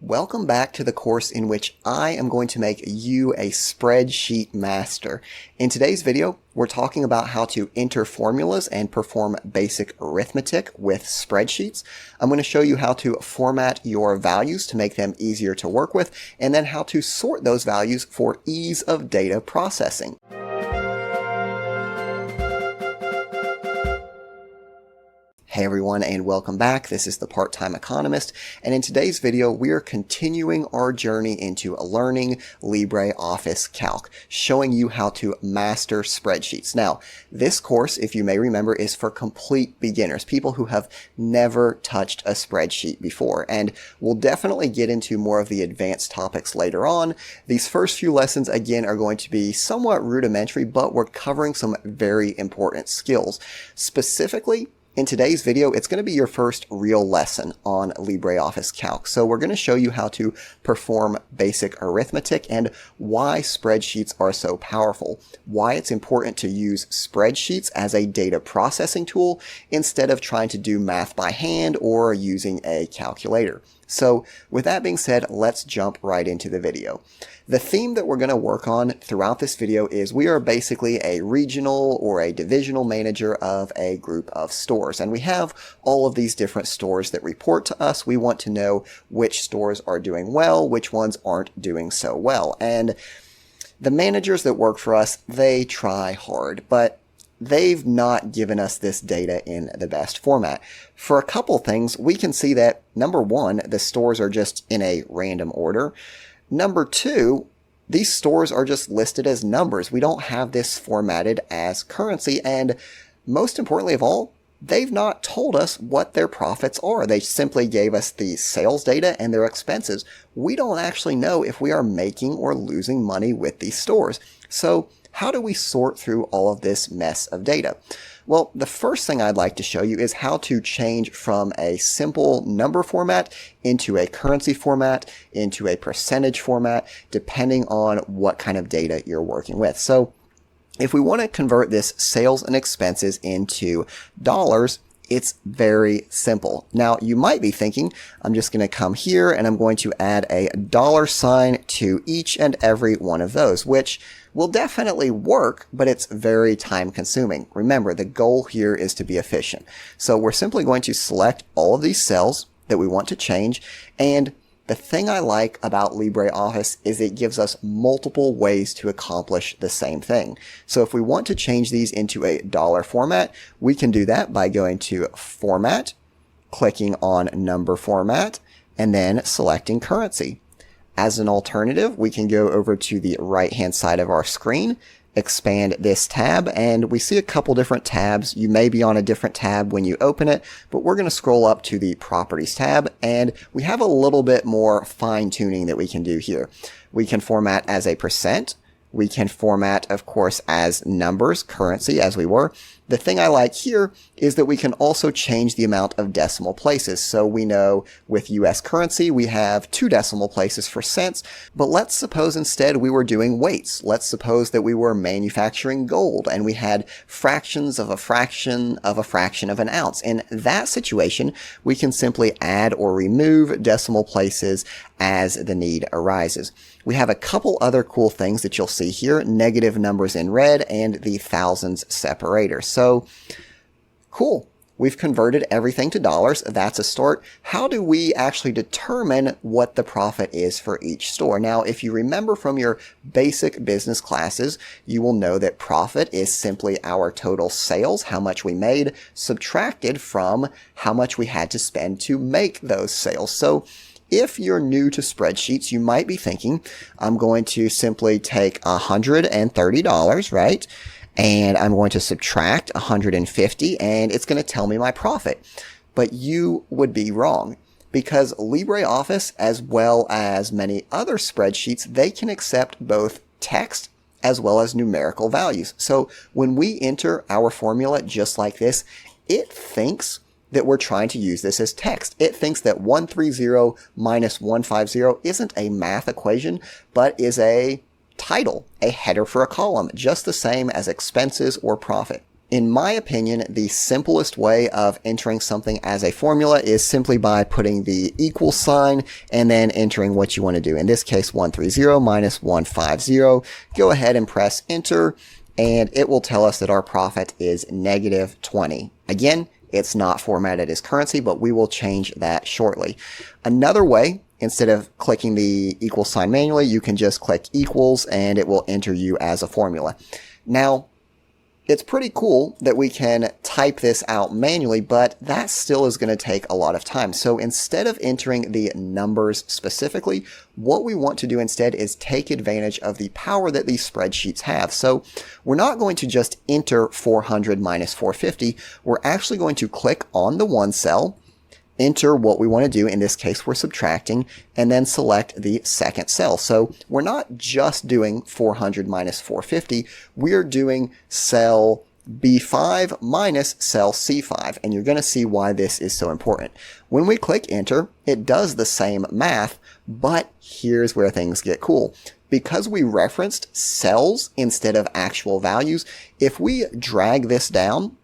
Welcome back to the course in which I am going to make you a spreadsheet master. In today's video, we're talking about how to enter formulas and perform basic arithmetic with spreadsheets. I'm going to show you how to format your values to make them easier to work with, and then how to sort those values for ease of data processing. Hey everyone, and welcome back. This is the Part-Time Economist, and in today's video we are continuing our journey into learning Libre Office Calc, showing you how to master spreadsheets. Now, this course, if you may remember, is for complete beginners, people who have never touched a spreadsheet before, and we'll definitely get into more of the advanced topics later on. These first few lessons, again, are going to be somewhat rudimentary, but we're covering some very important skills. Specifically, in today's video, it's going to be your first real lesson on LibreOffice Calc. So we're going to show you how to perform basic arithmetic and why spreadsheets are so powerful, why it's important to use spreadsheets as a data processing tool instead of trying to do math by hand or using a calculator. So with that being said, let's jump right into the video. The theme that we're going to work on throughout this video is we are basically a regional or a divisional manager of a group of stores. And we have all of these different stores that report to us. We want to know which stores are doing well, which ones aren't doing so well. And the managers that work for us, they try hard, but they've not given us this data in the best format. For a couple things, we can see that, number one, the stores are just in a random order. Number two, these stores are just listed as numbers. We don't have this formatted as currency. And most importantly of all, they've not told us what their profits are. They simply gave us the sales data and their expenses. We don't actually know if we are making or losing money with these stores. So how do we sort through all of this mess of data? Well, the first thing I'd like to show you is how to change from a simple number format into a currency format, into a percentage format, depending on what kind of data you're working with. So if we want to convert this sales and expenses into dollars, it's very simple. Now, you might be thinking, I'm just going to come here and I'm going to add a dollar sign to each and every one of those, which will definitely work, but it's very time consuming. Remember, the goal here is to be efficient. So we're simply going to select all of these cells that we want to change. And the thing I like about LibreOffice is it gives us multiple ways to accomplish the same thing. So if we want to change these into a dollar format, we can do that by going to Format, clicking on Number Format, and then selecting Currency. As an alternative, we can go over to the right-hand side of our screen, expand this tab, and we see a couple different tabs. You may be on a different tab when you open it, but we're going to scroll up to the Properties tab, and we have a little bit more fine-tuning that we can do here. We can format as a percent. We can format, of course, as numbers, currency, as we were. The thing I like here is that we can also change the amount of decimal places. So we know with US currency, we have 2 decimal places for cents, but let's suppose instead we were doing weights. Let's suppose that we were manufacturing gold and we had fractions of a fraction of a fraction of an ounce. In that situation, we can simply add or remove decimal places as the need arises. We have a couple other cool things that you'll see here, negative numbers in red and the thousands separator. So cool. We've converted everything to dollars. That's a start. How do we actually determine what the profit is for each store? Now, if you remember from your basic business classes, you will know that profit is simply our total sales, how much we made, subtracted from how much we had to spend to make those sales. So if you're new to spreadsheets, you might be thinking, I'm going to simply take $130, right? And I'm going to subtract 150 and it's going to tell me my profit. But you would be wrong, because LibreOffice, as well as many other spreadsheets, they can accept both text as well as numerical values. So when we enter our formula just like this, it thinks that we're trying to use this as text. It thinks that 130 minus 150 isn't a math equation, but is a title, a header for a column, just the same as expenses or profit. In my opinion, the simplest way of entering something as a formula is simply by putting the equal sign and then entering what you want to do. In this case, 130 minus 150. Go ahead and press enter, and it will tell us that our profit is negative 20. Again, it's not formatted as currency, but we will change that shortly. Another way, instead of clicking the equal sign manually, you can just click equals and it will enter you as a formula. Now, it's pretty cool that we can type this out manually, but that still is going to take a lot of time. So instead of entering the numbers specifically, what we want to do instead is take advantage of the power that these spreadsheets have. So we're not going to just enter 400 minus 450. We're actually going to click on the one cell, enter what we want to do. In this case, we're subtracting, and then select the second cell. So we're not just doing 400 minus 450. We're doing cell B5 minus cell C5, and you're going to see why this is so important. When we click enter, it does the same math, but here's where things get cool. Because we referenced cells instead of actual values, if we drag this down,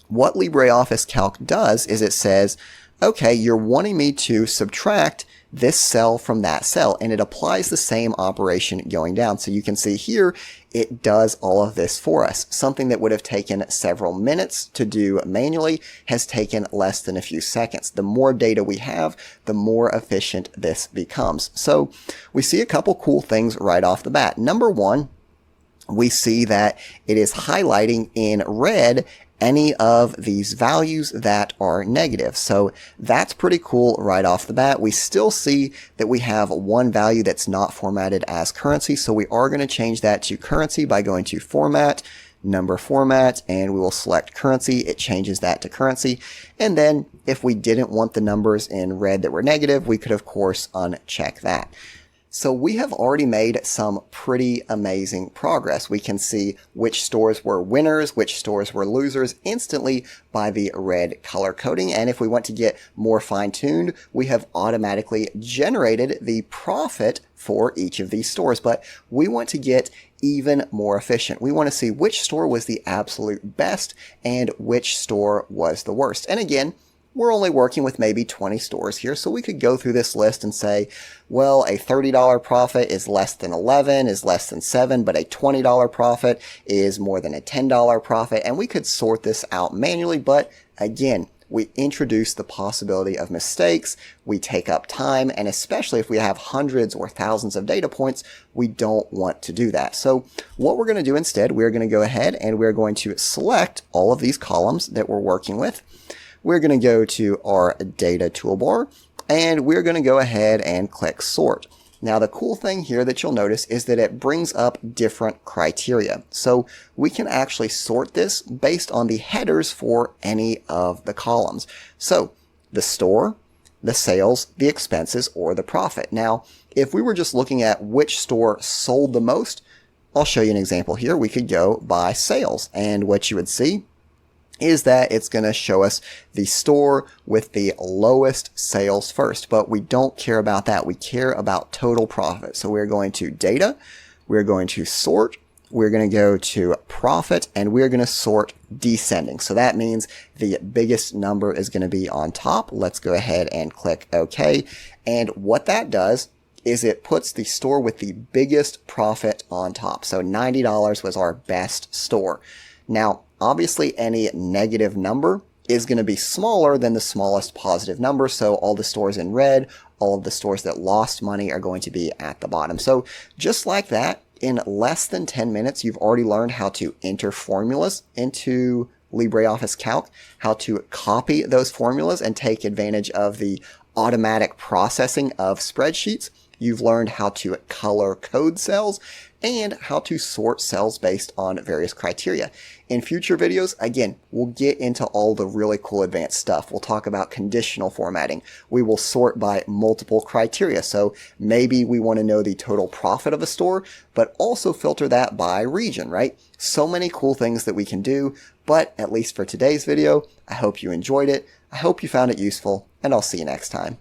what LibreOffice Calc does is it says, okay, you're wanting me to subtract this cell from that cell, and it applies the same operation going down. So you can see here, it does all of this for us. Something that would have taken several minutes to do manually has taken less than a few seconds. The more data we have, the more efficient this becomes. So we see a couple cool things right off the bat. Number one, we see that it is highlighting in red any of these values that are negative. So that's pretty cool right off the bat. We still see that we have one value that's not formatted as currency. So we are going to change that to currency by going to Format, Number Format, and we will select currency. It changes that to currency. And then if we didn't want the numbers in red that were negative, we could of course uncheck that. So we have already made some pretty amazing progress. We can see which stores were winners, which stores were losers instantly by the red color coding. And if we want to get more fine-tuned, we have automatically generated the profit for each of these stores. But we want to get even more efficient. We want to see which store was the absolute best and which store was the worst. And again, we're only working with maybe 20 stores here, so we could go through this list and say, well, a $30 profit is less than 11, is less than 7, but a $20 profit is more than a $10 profit, and we could sort this out manually, but again, we introduce the possibility of mistakes, we take up time, and especially if we have hundreds or thousands of data points, we don't want to do that. So what we're going to do instead, we're going to go ahead and we're going to select all of these columns that we're working with. We're going to go to our data toolbar, and we're going to go ahead and click sort. Now the cool thing here that you'll notice is that it brings up different criteria. So we can actually sort this based on the headers for any of the columns. So the store, the sales, the expenses, or the profit. Now, if we were just looking at which store sold the most, I'll show you an example here. We could go by sales, and what you would see is that it's going to show us the store with the lowest sales first, but we don't care about that. We care about total profit. So we're going to data, we're going to sort, we're going to go to profit, and we're going to sort descending. So that means the biggest number is going to be on top. Let's go ahead and click OK. And what that does is it puts the store with the biggest profit on top. So $90 was our best store. Now, obviously, any negative number is going to be smaller than the smallest positive number. So all the stores in red, all of the stores that lost money are going to be at the bottom. So just like that, in less than 10 minutes, you've already learned how to enter formulas into LibreOffice Calc, how to copy those formulas and take advantage of the automatic processing of spreadsheets. You've learned how to color code cells and how to sort cells based on various criteria. In future videos, again, we'll get into all the really cool advanced stuff. We'll talk about conditional formatting. We will sort by multiple criteria. So maybe we want to know the total profit of a store, but also filter that by region, right? So many cool things that we can do, but at least for today's video, I hope you enjoyed it. I hope you found it useful, and I'll see you next time.